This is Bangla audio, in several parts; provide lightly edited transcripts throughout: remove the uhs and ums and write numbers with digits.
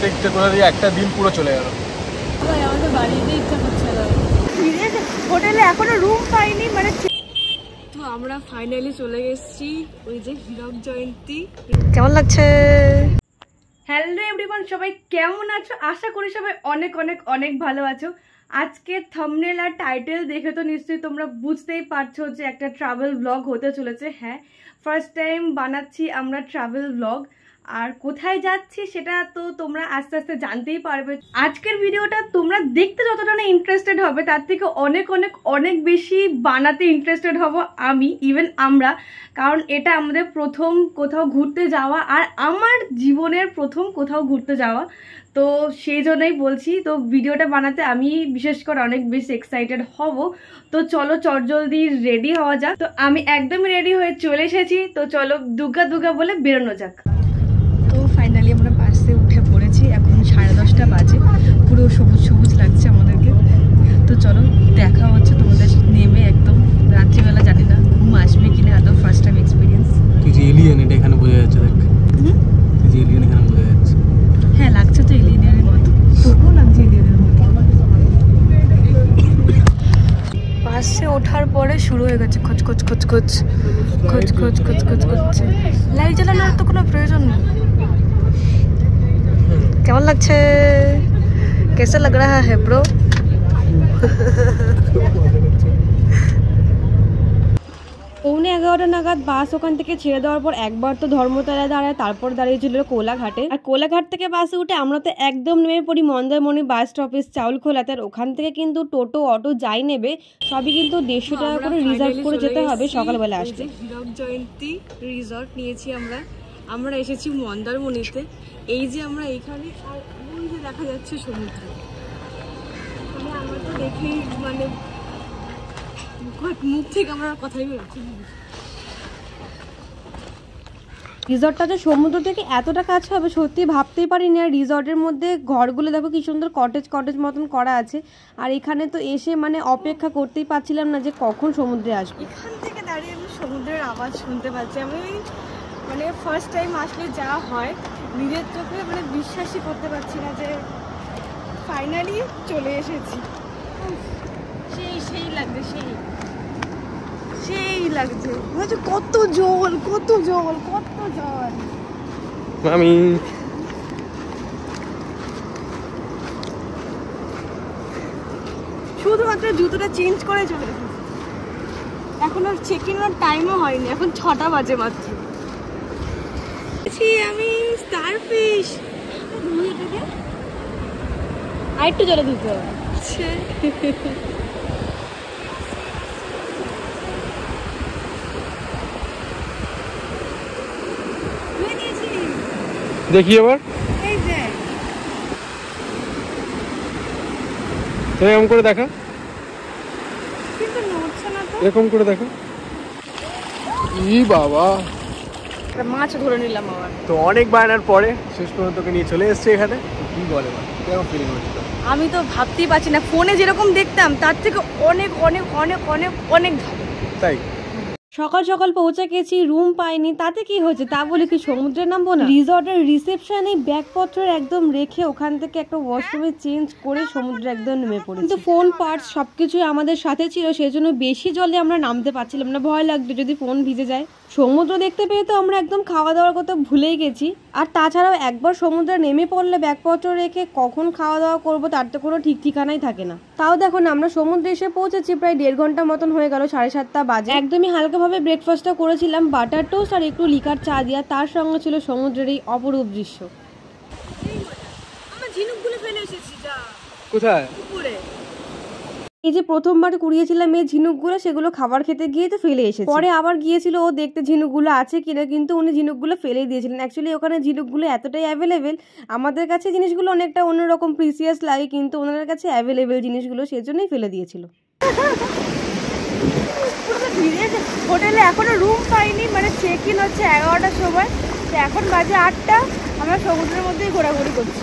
দেখতে করে দিয়ে একটা দিন পুরো চলে গেল। আমাদের বাড়িতে ইচ্ছা করছে না, হোটেলে এখনো রুম পাইনি। মানে তো আমরা ফাইনালি চলে এসেছি ওই যে হীরক জয়ন্তী। কেমন লাগছে? হ্যালো এভরিওয়ান, সবাই কেমন আছো? আশা করি সবাই অনেক অনেক অনেক ভালো আছো। আজকে থাম্বনেল আর টাইটেল দেখে তো নিশ্চয়ই তোমরা বুঝতেই পারছো যে একটা ট্রাভেল ব্লগ হতে চলেছে। হ্যাঁ, ফার্স্ট টাইম বানাচ্ছি আমরা ট্রাভেল ব্লগ। আর কোথায় যাচ্ছি সেটা তো তোমরা আস্তে আস্তে জানতেই পারবে। আজকের ভিডিওটা তোমরা দেখতে যতটা না ইন্টারেস্টেড হবে, তার থেকে অনেক অনেক অনেক বেশি বানাতে ইন্টারেস্টেড হব আমি, ইভেন আমরা। কারণ এটা আমাদের প্রথম কোথাও ঘুরতে যাওয়া, আর আমার জীবনের প্রথম কোথাও ঘুরতে যাওয়া। তো সেই জন্যই বলছি, তো ভিডিওটা বানাতে আমি বিশেষ করে অনেক বেশি এক্সাইটেড হব। তো চলো চটজলদি রেডি হওয়া যাক। তো আমি একদমই রেডি হয়ে চলে এসেছি। তো চলো দুর্গা দুর্গা বলে বেরোনো যাক। তো ফাইনালি আমরা বাসে উঠে পড়েছি। এখন 10:30 বাজে, পুরো সবুজ সবুজ লাগছে আমাদেরকে। তো চলো দেখা হচ্ছে তোমাদের নেমে। একদম রাত্রিবেলা, জানি না ঘুম আসবে কিনা, আদৌ ফার্স্ট টাইম এক্সপিরিয়েন্স। তুই যে এলিয়েন, এটা এখানে বোঝা যাচ্ছে। দেখ তুই যে এলিয়েন এখানে বোঝা যাচ্ছে। হ্যাঁ, লাগছে তো এলিয়েনের মতো, তোকেও লাগছে এলিয়েনের মতো। বাসে ওঠার পরে শুরু হয়ে গেছে খোঁজ খোঁজ খোঁজ খোঁজ খোঁজ খোঁজ খোঁজ খোঁজ করছে। লাইট জ্বালানোর তো কোনো প্রয়োজন নেই। কেমন লাগছে? कैसा लग रहा है ब्रो? পৌনে 11টা নাগাদ বাস ওখান থেকে ছেড়ে দেওয়ার পর একবার তো ধর্মতলায় দাঁড়ায়, তারপর দাঁড়িয়েছিল কোলাঘাটে। আর কোলাঘাট থেকে বাসে উঠে আমরা তো একদম নেমে পড়ি মন্দারমণি বাস স্টপেজ চাউলখোলাতে। আর ওখান থেকে কিন্তু টোটো অটো যাই নেবে সবই কিন্তু 150 টাকা করে রিজার্ভ করে যেতে হবে সকালবেলা আসতে। হীরক জয়ন্তী রিসর্ট নিয়েছি আমরা। আমরা এসেছি মন্দারমণিতে। এই যে আমরা এখানে, আর ওই যে দেখা যাচ্ছে সমুদ্র। মানে আমরা তো দেখেই মানে মুখ থেকে আমরা কথাই বেরোচ্ছি। রিসর্টটা যে সমুদ্র থেকে এতটা কাছে হবে সত্যি ভাবতেই পারিনি। আর রিসর্টের মধ্যে ঘরগুলো দেখো কি সুন্দর কটেজ কটেজ মতন করা আছে। আর এখানে তো এসে মানে অপেক্ষা করতেই পারছিলাম না যে কখন সমুদ্রে আসবে। এখান থেকে দাঁড়িয়ে আমি সমুদ্রের আওয়াজ শুনতে পাচ্ছি। আমি মানে ফার্স্ট টাইম আসলে যা হয়, নিজের চোখে মানে বিশ্বাসই করতে পারছি না যে ফাইনালি চলে এসেছি। সেই লাগছে, সেই লাগছে। কত জল, কত জল, কত জল। আমি শুধুমাত্র জুতোটা চেঞ্জ করে চলে এসেছি। এখন আর চেক ইনের টাইমও হয়নি, এখন 6টা বাজে মাত্র। আমি স্টারফিশ আরেকটু জলে দিতে হবে। দেখি আবার এই যে এরকম করে দেখা, কিন্তু নড়ছে না তো। এরকম করে দেখা। ই বাবা, মাছ ধরে নিলাম আবার। তো অনেক বায়নার পরে শেষ পর্যন্ত তোকে নিয়ে চলে এসেছে এখানে। কি বলে কেমন ফিলিং হচ্ছে? আমি তো ভাবতেই পারছি না, ফোনে যেরকম দেখতাম তার থেকে অনেক অনেক অনেক অনেক অনেক ভালো। তাই সকাল সকাল পৌঁছে গেছি, রুম পাইনি, তাতে কি হয়েছে? তা বলে কি সমুদ্রে নামবো না? রিসর্টের রিসেপশনে ব্যাগপত্র একদম রেখে ওখান থেকে একটা ওয়াশরুমে চেঞ্জ করে সমুদ্রে একদম নেমে পড়েছি। কিন্তু ফোন পার্টস সবকিছুই আমাদের সাথে ছিল, সেজন্য বেশি জলে আমরা নামতে পারছিলাম না, ভয় লাগতো যদি ফোন ভিজে যায়। সমুদ্র দেখতে পেয়ে তো আমরা একদম খাওয়া দাওয়ার কথা ভুলেই গেছি। আর তাছাড়াও একবার সমুদ্রে নেমে পড়লে ব্যাগপত্র রেখে কখন খাওয়া দাওয়া করবো তার তো কোনো ঠিক ঠিকানাই থাকে না। তাও দেখো না, আমরা সমুদ্রে এসে পৌঁছেছি প্রায় 1.5 ঘন্টা মতন হয়ে গেল, 7:30 বাজে। একদমই হালকাভাবে ব্রেকফাস্টটা করেছিলাম, বাটার টোস্ট আর একটু লিকার চা দিয়া। তার সঙ্গে ছিল সমুদ্রের এই অপরূপ দৃশ্য। আমরা ঝিনুকগুলো ফেলে এসেছি। যা কোথায়? উপরে। এই যে প্রথমবার কুড়িয়েছিলাম এই ঝিনুকগুলো, সেগুলো খাবার খেতে গিয়ে তো ফেলে এসেছে। পরে আবার গিয়েছিল ও দেখতে ঝিনুকগুলো আছে কিনা, কিন্তু উনি ঝিনুকগুলো ফেলেই দিয়েছিলেন। অ্যাকচুয়ালি ওখানে ঝিনুকগুলো এতটাই অ্যাভেলেবেল, আমাদের কাছে জিনিসগুলো অনেকটা অন্যরকম প্রিসিয়াস লাগে, কিন্তু ওনাদের কাছে অ্যাভেলেবেল জিনিসগুলো সেজন্যই ফেলে দিয়েছিল। হোটেলে এখনো রুম পাইনি, মানে চেক ইন হচ্ছে 11টার সময়, তো এখন বাজে 8টা। আমরা সমুদ্রের মধ্যেই ঘোরাঘুরি করছি।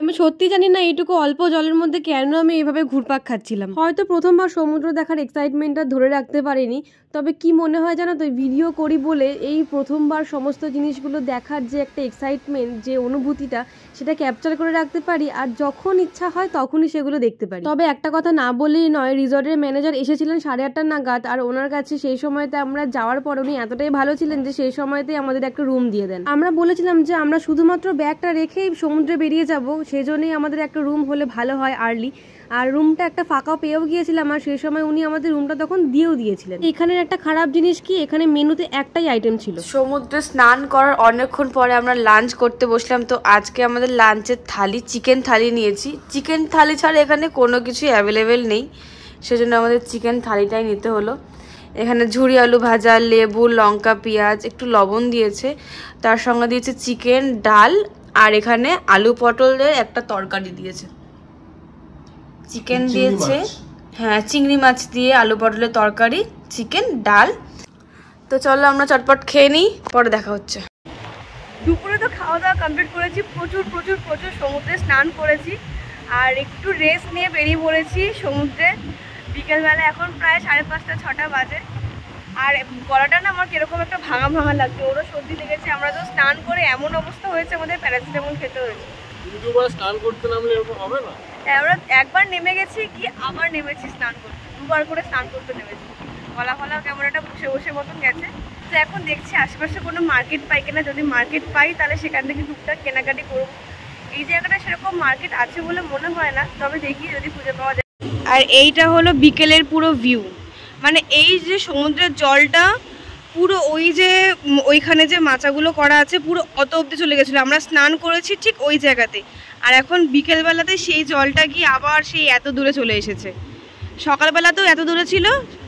আমি সত্যি জানি না এইটুকু অল্প জলের মধ্যে কেন আমি এভাবে ঘুরপাক খাচ্ছিলাম। হয়তো প্রথমবার সমুদ্র দেখার এক্সাইটমেন্টটা ধরে রাখতে পারিনি, তবে কি মনে হয় জানো তো, ভিডিও করি বলে এই প্রথমবার সমস্ত জিনিসগুলো দেখার যে একটা এক্সাইটমেন্ট, যে অনুভূতিটা, সেটা ক্যাপচার করে রাখতে পারি, আর যখন ইচ্ছা হয় তখনই সেগুলো দেখতে পারি। তবে একটা কথা না বলেই নয়, রিসর্টের ম্যানেজার এসেছিলেন 8:30 নাগাদ, আর ওনার কাছে সেই সময়তে আমরা যাওয়ার পর উনি এতটাই ভালো ছিলেন যে সেই সময়তেই আমাদের একটা রুম দিয়ে দেন। আমরা বলেছিলাম যে আমরা শুধুমাত্র ব্যাগটা রেখেই সমুদ্রে বেরিয়ে যাব, সেই জন্যই আমাদের একটা রুম হলে ভালো হয় আর্লি। আর রুমটা একটা ফাঁকা পেয়েও গিয়েছিলাম, আর সেই সময় উনি আমাদের রুমটা তখন দিয়েও দিয়েছিলেন। এখানের একটা খারাপ জিনিস কি, এখানে মেনুতে একটাই আইটেম ছিল। সমুদ্রে স্নান করার অনেকক্ষণ পরে আমরা লাঞ্চ করতে বসলাম। তো আজকে আমাদের লাঞ্চের থালি চিকেন থালি নিয়েছি। চিকেন থালি ছাড়া এখানে কোনো কিছুই অ্যাভেলেবেল নেই, সেজন্য আমাদের চিকেন থালিটাই নিতে হলো। এখানে ঝুরি আলু ভাজা, লেবু, লঙ্কা, পেঁয়াজ, একটু লবণ দিয়েছে, তার সঙ্গে দিয়েছে চিকেন, ডাল, আর এখানে আলু পটলের একটা তরকারি দিয়েছে। চিকেন দিয়েছে, হ্যাঁ চিংড়ি মাছ দিয়ে আলু পটলের তরকারি, চিকেন, ডাল। তো চলো আমরা চটপট খেয়ে নিই, পরে দেখা হচ্ছে। দুপুরে তো খাওয়া দাওয়া কমপ্লিট করেছি, প্রচুর প্রচুর প্রচুর সমুদ্রে স্নান করেছি, আর একটু রেস্ট নিয়ে বেরিয়ে পড়েছি সমুদ্রে। বিকেলবেলা এখন প্রায় 5:30-6টা বাজে, আর গলাটা না আমার কিরকম একটা ভাঙা ভাঙা লাগছে, ওরও সর্দি লেগেছে। আমরা তো স্নান করে এমন অবস্থা হয়েছে, আমাদের প্যারাসিটামল খেতে হয়েছে। দুবার স্নান করতে নামলে এরকম হবে না? আমরা একবার নেমে গেছি, কি আবার নেমেছি স্নান করতে, দুবার করে স্নান করতে নেমেছি। গলা ফলা কেমন একটা বসে বসে মতন গেছে। তো এখন দেখছি আশেপাশে কোনো মার্কেট পাই কিনা, যদি মার্কেট পাই তাহলে সেখান থেকে টুকটাক কেনাকাটি করবো। এই জায়গাটা সেরকম মার্কেট আছে বলে মনে হয় না, তবে দেখি যদি খুঁজে পাওয়া যায়। আর এইটা হলো বিকেলের পুরো ভিউ, মানে এই যে সমুদ্রের জলটা পুরো ওই যে ওইখানে যে মাচাগুলো করা আছে পুরো অত অবধি চলে গেছিলো, আমরা স্নান করেছি ঠিক ওই জায়গাতে। আর এখন বিকেলবেলাতে সেই জলটা গিয়ে আবার সেই এত দূরে চলে এসেছে। সকালবেলাতেও এত দূরে ছিল,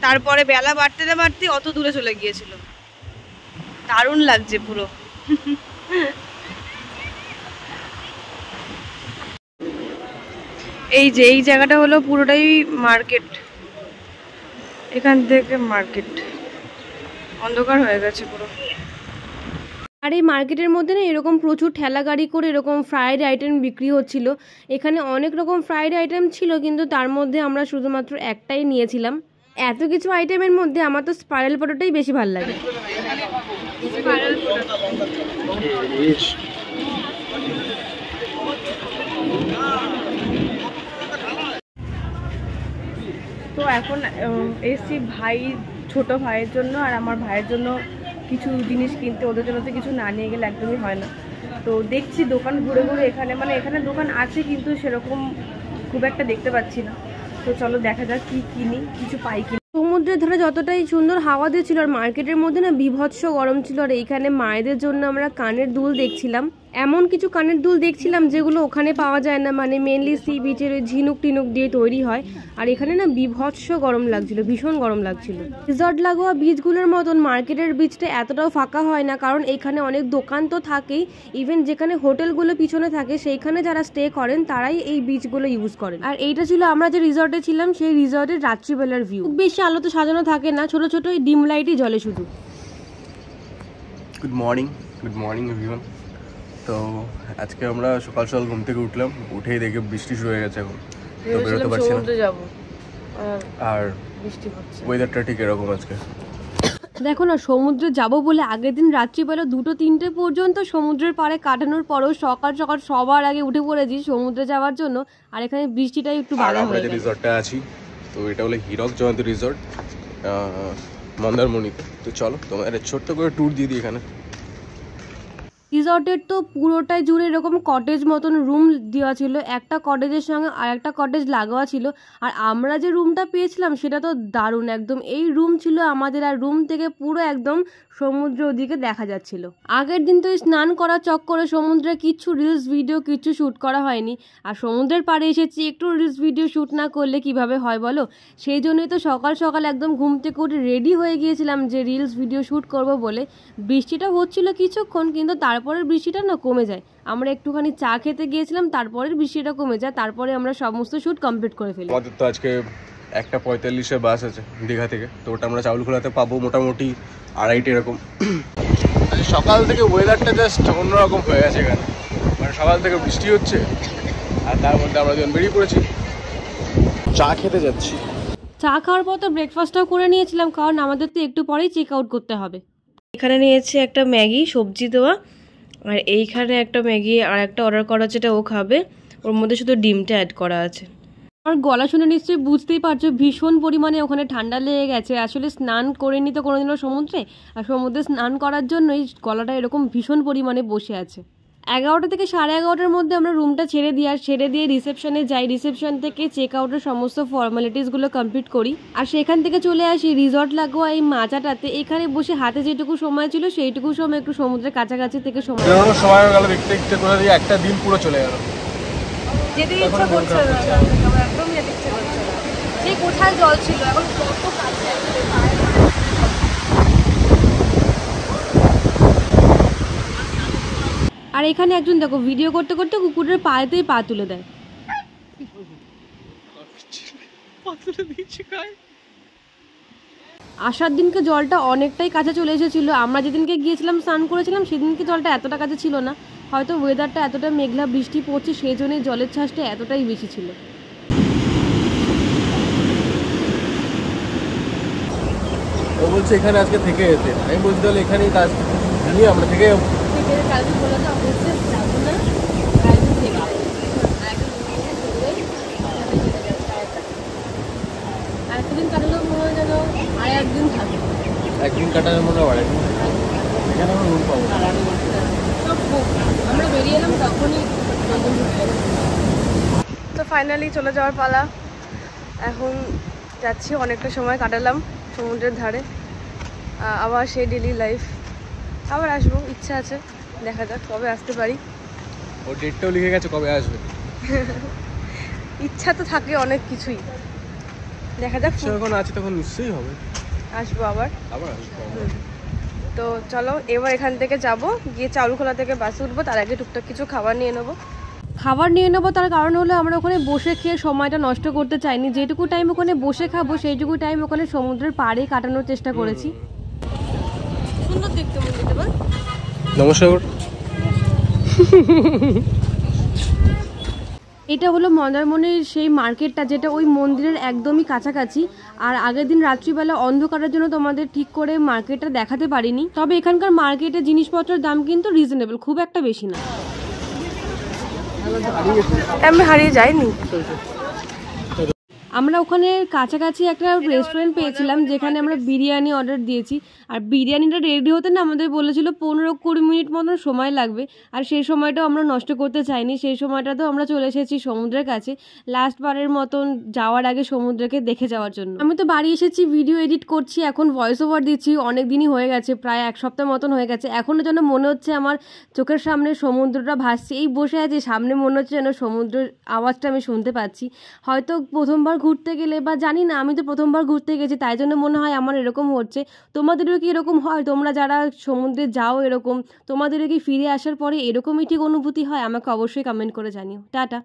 তারপরে বেলা বাড়তে না বাড়তে অত দূরে চলে গিয়েছিল। দারুণ লাগছে পুরো। এই যে এই জায়গাটা হলো পুরোটাই মার্কেট, এখান থেকে মার্কেট অন্ধকার হয়ে গেছে পুরো। আর এই মার্কেটের মধ্যে না এরকম প্রচুর ঠেলা গাড়ি করে এরকম ফ্রাইড আইটেম বিক্রি হচ্ছিল। এখানে অনেক রকম ফ্রাইড আইটেম ছিল, কিন্তু তার মধ্যে আমরা শুধুমাত্র একটাই নিয়েছিলাম। এত কিছু আইটেমের মধ্যে আমার তো স্পাইরাল পটেটোই বেশি ভালো লাগে। তো এখন এসছি ভাই, ছোট ভাইয়ের জন্য আর আমার ভাইয়ের জন্য কিছু জিনিস কিনতে। ওদের জন্য তো কিছু না নিয়ে গেলে একদমই হয় না। তো দেখছি দোকান ঘুরে ঘুরে, এখানে দোকান আছে কিন্তু সেরকম খুব একটা দেখতে পাচ্ছি না। তো চলো দেখা যাক কি কিনি, কিছু পাই কিনা। সমুদ্রের ধারে যতটাই সুন্দর হাওয়া দিচ্ছিল, আর মার্কেটের মধ্যে না বিভৎস গরম ছিল। আর এইখানে মায়েদের জন্য আমরা কানের দুল দেখছিলাম, এমন কিছু কানের দুল দেখছিলাম যেগুলো ওখানে পাওয়া যায় না, মানে মেনলি সি বিচের ওই ঝিনুক টিনুক দিয়ে তৈরি হয়। আর এখানে না বিভৎস গরম লাগছিল, ভীষণ গরম লাগছিল। রিসর্ট লাগোয়া বিচগুলোর মতন মার্কেটের বিচটা এতটাও ফাঁকা হয় না, কারণ এখানে অনেক দোকান তো থাকেই। ইভেন যেখানে হোটেলগুলো পিছনে থাকে সেইখানে যারা স্টে করেন তারাই এই বিচগুলো ইউজ করেন। আর এইটা ছিল আমরা যে রিসর্টে ছিলাম সেই রিসর্টের রাত্রিবেলার ভিউ। খুব বেশি আলো তো সাজানো থাকে না, ছোট ছোট ডিম লাইটই জ্বলে শুধু। Good morning everyone. তো আজকে আমরা সকাল সকাল ঘুম থেকে উঠলাম, উঠেই দেখে বৃষ্টি শুরু হয়ে গেছে। এখন তো বেরোতে পারছি না, আর বৃষ্টি হচ্ছে, ওয়েদারটা ঠিক এরকম আজকে। দেখো না, সমুদ্রে যাব বলে আগের দিন রাত্রিবেলা 2-3টে পর্যন্ত সমুদ্রের পাড়ে কাটানোর পরও সকাল সকাল সবার আগে উঠে পড়েছি সমুদ্রে যাওয়ার জন্য। আর এখানে বৃষ্টিটাই একটু বাধা হয়ে গেছে। রিসর্টটা আছি, তো এটা হলো হীরক জয়ন্তী রিসর্ট মন্দারমণিতে। তো চলো তোমাদের ছোট্ট করে ট্যুর দিয়ে দিই। এখানে রিসর্টের তো পুরোটাই জুড়ে এরকম কটেজ মতন রুম দেওয়া ছিল, একটা কটেজের সঙ্গে আর একটা কটেজ লাগোয়া ছিল। আর আমরা যে রুমটা পেয়েছিলাম সেটা তো দারুণ, একদম এই রুম ছিল আমাদের, আর রুম থেকে পুরো একদম সমুদ্র ওদিকে দেখা যাচ্ছিল। আগের দিন তো স্নান করার চক্করে সমুদ্রে কিচ্ছু রিলস ভিডিও কিচ্ছু শ্যুট করা হয়নি, আর সমুদ্রের পাড়ে এসেছি, একটু রিলস ভিডিও শ্যুট না করলে কিভাবে হয় বলো। সেই জন্যই তো সকাল সকাল একদম ঘুম থেকে উঠে রেডি হয়ে গিয়েছিলাম যে রিলস ভিডিও শ্যুট করব বলে। বৃষ্টিটা হচ্ছিল কিছুক্ষণ, কিন্তু তারপরের বৃষ্টিটা না কমে যায়। আমরা একটুখানি চা খেতে গিয়েছিলাম, তারপরের বৃষ্টিটা কমে যায়, তারপরে আমরা সমস্ত শ্যুট কমপ্লিট করে ফেলি। আমাদের তো আজকে 1:45-এর বাস আছে দীঘা থেকে, তো ওটা আমরা চাউলখোলাতে পাবো মোটামুটি 2:30 এরকম। সকাল থেকে ওয়েদারটা জাস্ট অন্যরকম হয়ে গেছে এখানে, মানে সকাল থেকে বৃষ্টি হচ্ছে, আর তার মধ্যে আমরা যখন বেরিয়ে পড়েছি চা খেতে যাচ্ছি। চা খাওয়ার পর তো ব্রেকফাস্টটাও করে নিয়েছিলাম, কারণ আমাদের তো একটু পরেই চেক আউট করতে হবে। এখানে নিয়েছি একটা ম্যাগি সবজি দেওয়া, আর এইখানে একটা ম্যাগি আর একটা অর্ডার করা যেটা ও খাবে, ওর মধ্যে শুধু ডিমটা অ্যাড করা আছে। আমার গলা শুনে নিশ্চয়ই বুঝতেই পারছো ভীষণ পরিমাণে ওখানে ঠান্ডা লেগে গেছে। আসলে স্নান করিনি তো কোনোদিনও সমুদ্রে, আর সমুদ্রে স্নান করার জন্যই গলাটা এরকম ভীষণ পরিমাণে বসে আছে। 11টা থেকে 11:30টার মধ্যে আমরা রুমটা ছেড়ে দিয়ে রিসেপশনে যাই। রিসেপশন থেকে চেক আউটের সমস্ত ফর্মালিটিসগুলো কমপ্লিট করি, আর সেখান থেকে চলে আসি রিসর্ট লাগোয়া এই মাচাটাতে। এখানে বসে হাতে যেটুকু সময় ছিল সেইটুকু সময় একটু সমুদ্রের কাছাকাছি থেকে সময় গেল দেখতে করে দিয়ে একটা দিন পুরো চলে গেল। যেতে ইচ্ছা করছে না, একদম যেতে ইচ্ছা করছে না। যে কোথায় জল ছিল এখন কত কাছে। আর এখানে একজন দেখো ভিডিও করতে করতে কুকুরের পায়েতেই পা তুলে দেয়। আসার দিনকে জলটা অনেকটাই কাছে চলে এসেছিল। আমরা যেদিনকে গিয়েছিলাম স্নান করেছিলাম সেদিনকে জলটা এতটা কাছে ছিল না, হয়তো ওয়েদারটা এতটা মেঘলা বৃষ্টি পড়ছে সেই জন্যই জলের ছাঁচটা এতটাই বেশি ছিল। ও বলছে এখানে আজকে থেকে যেতে, আমি বলছি তাহলে এখানেই কাজ নিয়ে আমরা থেকে যাবো। একদিন কাটালেও মনে হয় যেন আর একদিন থাকবে। একদিন কাটালে মনে হয় একদিন এখানে আমরা রুম পাবো। আমরা বেরিয়ে এলাম তখনই। তো ফাইনালি চলে যাওয়ার পালা। এখন যাচ্ছি, অনেকটা সময় কাটালাম সমুদ্রের ধারে, আবার সেই ডেলি লাইফ। আবার আসবো, ইচ্ছা আছে, দেখা যাক কবে আসতে পারি। ও ডেটটাও লিখে গেছে কবে আসবে। ইচ্ছা তো থাকে অনেক কিছুই, দেখা যাক যখন আছে তখন নিশ্চয়ই হবে, আসবো আবার আসবো। তো চলো এবার এখান থেকে যাব, গিয়ে চাউলখোলা থেকে বাসে উঠবো। তার আগে টুকটাক কিছু খাবার নিয়ে নেবো। তার কারণ হলো আমরা ওখানে বসে খেয়ে সময়টা নষ্ট করতে চাইনি। যেটুকু টাইম ওখানে বসে খাবো সেইটুকু টাইম ওখানে সমুদ্রের পাড়ে কাটানোর চেষ্টা করেছি। সুন্দর দেখতে মন্দিরটা, বল। নমস্কার। এটা হলো মন্দারমণির সেই মার্কেটটা, যেটা ওই মন্দিরের একদমই কাছাকাছি। আর আগের দিন রাত্রিবেলা অন্ধকারের জন্য তোমাদের ঠিক করে মার্কেটটা দেখাতে পারিনি। তবে এখানকার মার্কেটে জিনিসপত্রের দাম কিন্তু রিজনেবল, খুব একটা বেশি না। আমি হারিয়ে যাইনি। আমরা ওখানে কাছাকাছি একটা রেস্টুরেন্ট পেয়েছিলাম যেখানে আমরা বিরিয়ানি অর্ডার দিয়েছি। আর বিরিয়ানিটা রেডি হতে না আমাদের বলেছিল 15-20 মিনিট মতন সময় লাগবে। আর সেই সময়টাও আমরা নষ্ট করতে চাইনি। সেই সময়টাতেও আমরা চলে এসেছি সমুদ্রের কাছে, লাস্ট বারের মতন যাওয়ার আগে সমুদ্রকে দেখে যাওয়ার জন্য। আমি তো বাড়ি এসেছি, ভিডিও এডিট করছি, এখন ভয়েস ওভার দিচ্ছি। অনেক দিনই হয়ে গেছে, প্রায় 1 সপ্তাহ মতন হয়ে গেছে। এখনও যেন মনে হচ্ছে আমার চোখের সামনে সমুদ্রটা ভাসছে। এই বসে আছে সামনে, মনে হচ্ছে যেন সমুদ্রের আওয়াজটা আমি শুনতে পাচ্ছি। হয়তো প্রথমবার ঘুরতে গেলে, বা জানি না, আমি তো প্রথমবার ঘুরতে গেছি তাই জন্য মনে হয় আমার এরকম হচ্ছে। তোমাদেরও কি এরকম হয়? তোমরা যারা সমুদ্রে যাও এরকম, তোমাদেরও কি ফিরে আসার পরে এরকমই ঠিক অনুভূতি হয়? আমাকে অবশ্যই কমেন্ট করে জানিও। টাটা।